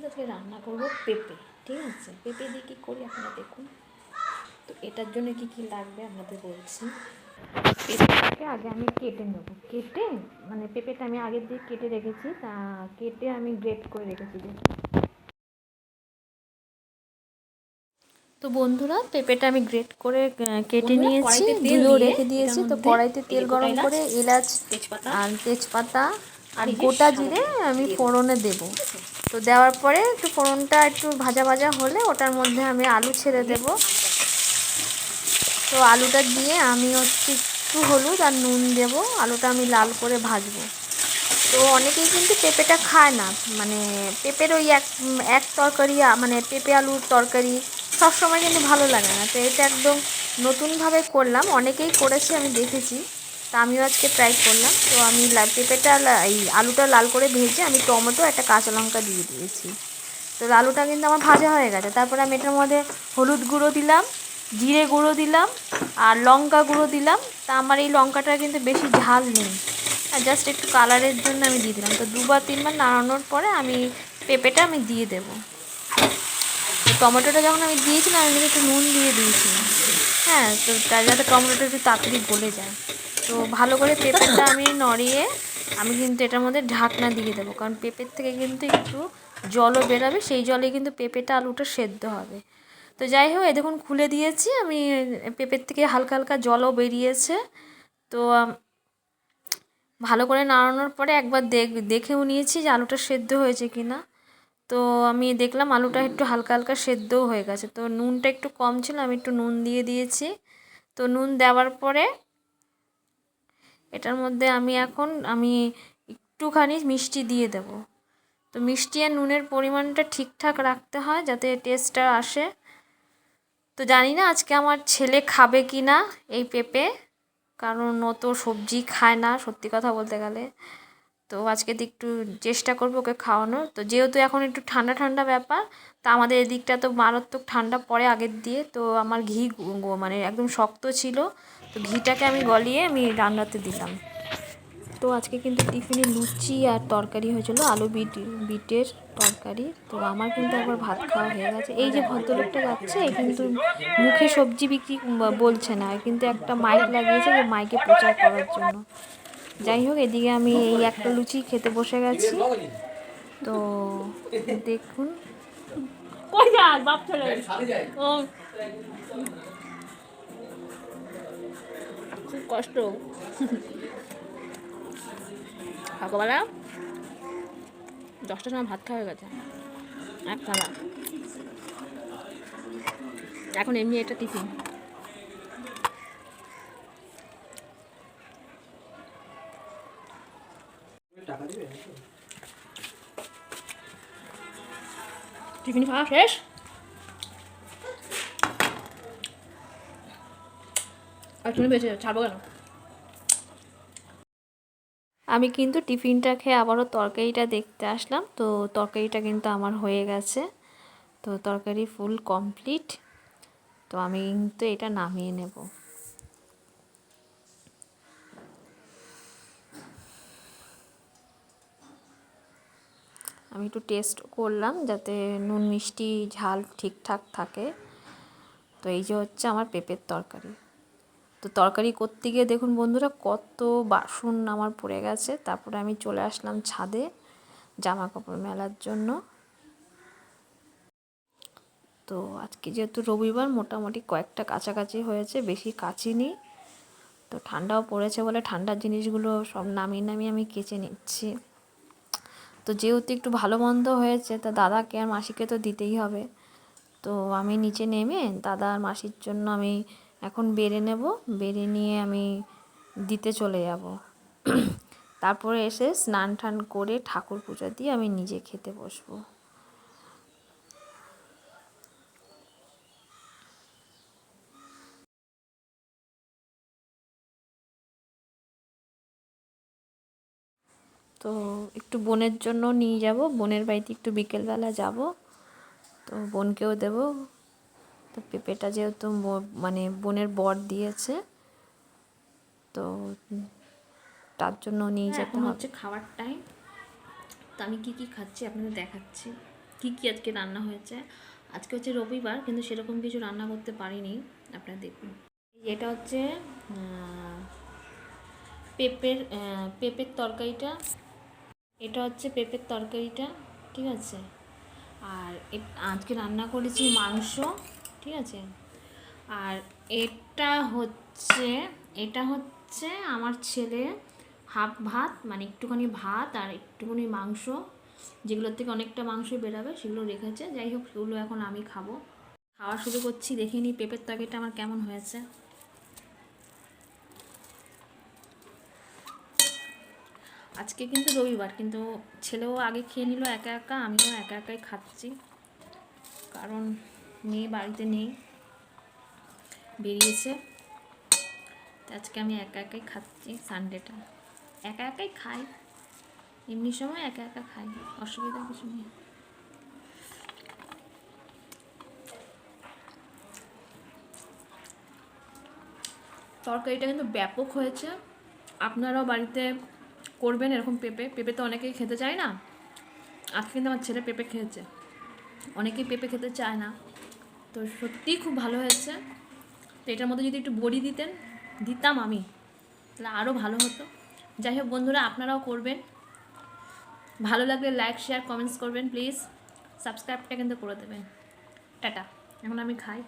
আজকে রান্না করব পেঁপে। ঠিক আছে, পেঁপে দিয়ে কী করি আপনারা দেখুন। তো এটার জন্য কি কি লাগবে আপনাদের বলছি। পেঁপেটাকে আগে আমি কেটে নেব, কেটে মানে পেঁপেটা আমি আগের দিয়ে কেটে রেখেছি, তা কেটে আমি গ্রেট করে রেখেছি। তো বন্ধুরা, পেঁপেটা আমি গ্রেট করে কেটে নিয়েছি, ধুয়েও রেখে দিয়েছি। তো কড়াইতে তেল গরম করে এলাচ আর তেজপাতা আর গোটা জিরে আমি ফোড়নে দেব। তো দেওয়ার পরে একটু ফোড়নটা একটু ভাজা ভাজা হলে ওটার মধ্যে আমি আলু ছেড়ে দেব। তো আলুটা দিয়ে আমি হচ্ছে একটু হলুদ আর নুন দেব, আলুটা আমি লাল করে ভাজবো। তো অনেকেই কিন্তু পেঁপেটা খায় না, মানে পেঁপের ওই এক তরকারি, মানে পেঁপে আলুর তরকারি সবসময় কিন্তু ভালো লাগে না। তো এটা একদম নতুনভাবে করলাম, অনেকেই করেছে আমি দেখেছি, তা আমিও আজকে ট্রাই করলাম। তো আমি পেঁপেটা এই আলুটা লাল করে ভেজে আমি টমেটো একটা কাঁচা লঙ্কা দিয়ে দিয়েছি। তো আলুটা কিন্তু আমার ভাজা হয়ে গেছে। তারপরে আমি এটার মধ্যে হলুদ গুঁড়ো দিলাম, জিরে গুঁড়ো দিলাম আর লঙ্কা গুঁড়ো দিলাম। তা আমার এই লঙ্কাটা কিন্তু বেশি ঝাল নেই, আর জাস্ট একটু কালারের জন্য আমি দিয়ে দিলাম। তো দুবার তিনবার নাড়ানোর পরে আমি পেঁপেটা আমি দিয়ে দেবো। তো টমেটোটা যখন আমি দিয়েছিলাম আমি কিন্তু একটু নুন দিয়ে দিয়েছিলাম, হ্যাঁ, তো তার যাতে টমেটোটা একটু তাড়াতাড়ি গলে যায়। তো ভালো করে পেঁপেটা আমি নড়িয়ে আমি কিন্তু এটার মধ্যে ঢাকনা দিয়ে দেবো, কারণ পেঁপের থেকে কিন্তু একটু জলও বেরাবে, সেই জলে কিন্তু পেঁপেটা আলুটা সেদ্ধ হবে। তো যাই হোক, দেখুন খুলে দিয়েছি আমি, পেঁপের থেকে হালকা হালকা জলও বেরিয়েছে। তো ভালো করে নাড়ানোর পরে একবার দেখেও নিয়েছি যে আলুটা সেদ্ধ হয়েছে কি না। তো আমি দেখলাম আলুটা একটু হালকা হালকা সেদ্ধও হয়ে গেছে। তো নুনটা একটু কম ছিল, আমি একটু নুন দিয়ে দিয়েছি। তো নুন দেওয়ার পরে এটার মধ্যে আমি একটুখানি মিষ্টি দিয়ে দেব। তো মিষ্টি আর নুনের পরিমাণটা ঠিকঠাক রাখতে হয় যাতে টেস্টটা আসে। তো জানি না আজকে আমার ছেলে খাবে কি না এই পেঁপে, কারণ ও তো সবজি খায় না সত্যি কথা বলতে গেলে। তো আজকে একটু চেষ্টা করবো ওকে খাওয়ানোর। তো যেহেতু এখন একটু ঠান্ডা ঠান্ডা ব্যাপার, তা আমাদের এদিকটা তো মারাত্মক ঠান্ডা পড়ে আগের দিয়ে। তো আমার ঘি মানে একদম শক্ত ছিল, তো ঘিটাকে আমি গলিয়ে আমি রান্নাতে দিলাম। তো আজকে কিন্তু টিফিনে লুচি আর তরকারি হয়েছিল, আলু বিটের তরকারি। তো আমার কিন্তু একবার ভাত খাওয়া হয়ে গেছে। এই যে ভদ্রলোকটা যাচ্ছে, এ কিন্তু মুখে সবজি বিক্রি বলছে না, কিন্তু একটা মাইক লাগিয়েছে যে মাইকে প্রচার করার জন্য। যাই হোক, এদিকে আমি এই একটা লুচি খেতে বসে গেছি। তো দেখুন, খুব কষ্ট সকালবেলা 10টার সময় ভাত খাওয়া হয়ে গেছে এক থালা। এখন এমনি একটা টিফিন। টিফিন খাওয়া শেষ। আর তুমি বেঁচে ছাড়বো কেন। আমি কিন্তু টিফিনটা খেয়ে আবারও তরকারিটা দেখতে আসলাম। তো তরকারিটা কিন্তু আমার হয়ে গেছে। তো তরকারি ফুল কমপ্লিট। তো আমি কিন্তু এটা নামিয়ে নেব। আমি একটু টেস্ট করলাম যাতে নুন মিষ্টি ঝাল ঠিকঠাক থাকে। তো এই যে হচ্ছে আমার পেঁপের তরকারি। তো তরকারি করতে গিয়ে দেখুন বন্ধুরা কত বাসন আমার পড়ে গেছে। তারপরে আমি চলে আসলাম ছাদে জামা কাপড় মেলার জন্য। তো আজকে যেহেতু রবিবার, মোটামুটি কয়েকটা কাছাকাছি হয়েছে, বেশি কাচিনি। তো ঠান্ডাও পড়েছে বলে ঠান্ডার জিনিসগুলো সব নামিয়ে নামিয়ে আমি কেচে নিচ্ছি। তো যেহেতু একটু ভালো মন্দ হয়েছে, তা দাদাকে আর মাসিকে তো দিতেই হবে। তো আমি নিচে নেমে দাদা আর মাসির জন্য আমি এখন বেড়ে নেব, বেড়ে নিয়ে আমি দিতে চলে যাব। তারপরে এসে স্নান টান করে ঠাকুর পূজা দিয়ে আমি নিজে খেতে বসবো। তো একটু বোনের জন্য নিয়ে যাব, বোনের বাড়িতে একটু বিকেলবেলা যাব। তো বোনকেও দেব। তো পেঁপেটা যেহেতু মানে বোনের বর দিয়েছে, তো তার জন্য নিয়ে যেতে হবে। হচ্ছে খাওয়ার টাইম। তো আমি কি খাচ্ছি আপনাদের দেখাচ্ছি। কী কী আজকে রান্না হয়েছে। আজকে হচ্ছে রবিবার, কিন্তু সেরকম কিছু রান্না করতে পারিনি। আপনারা দেখুন, এটা হচ্ছে পেঁপের তরকারিটা, এটা হচ্ছে পেঁপের তরকারিটা, ঠিক আছে। আর আজকে রান্না করেছি মাংস, ঠিক আছে। আর এটা হচ্ছে আমার ছেলে হাফ ভাত, মানে একটুখানি ভাত আর একটুখানি মাংস, যেগুলোর থেকে অনেকটা মাংস বেরাবে সেগুলো রেখেছে। যাই হোক, সেগুলো এখন আমি খাবো। খাওয়া শুরু করছি, দেখে নিই পেঁপের তরকারিটা আমার কেমন হয়েছে। আজকে কিন্তু রবিবার, কিন্তু ছেলেও আগে খেয়ে নিল একা একা, আমিও একা একাই খাচ্ছি, কারণ মেয়ে বাড়িতে নেই, বেরিয়েছে। আজকে আমি একা একাই খাচ্ছি, সানডেটা একা একাই খাই, এমনি সময় একা একা খাই, অসুবিধা কিছু নেই। তরকারিটা কিন্তু ব্যাপক হয়েছে, আপনারাও বাড়িতে করবেন এরকম। পেঁপে তো অনেকেই খেতে চায় না, আজকে কিন্তু আমার ছেলে পেঁপে খেয়েছে, অনেকেই পেঁপে খেতে চায় না, তো সত্যিই খুব ভালো হয়েছে। তো এটার মধ্যে যদি একটু বড়ি দিতাম আমি, তাহলে আরও ভালো হতো। যাই হোক বন্ধুরা, আপনারাও করবেন, ভালো লাগলে লাইক শেয়ার কমেন্টস করবেন প্লিজ, সাবস্ক্রাইবটা কিন্তু করে দেবেন। টাটা, এখন আমি খাই।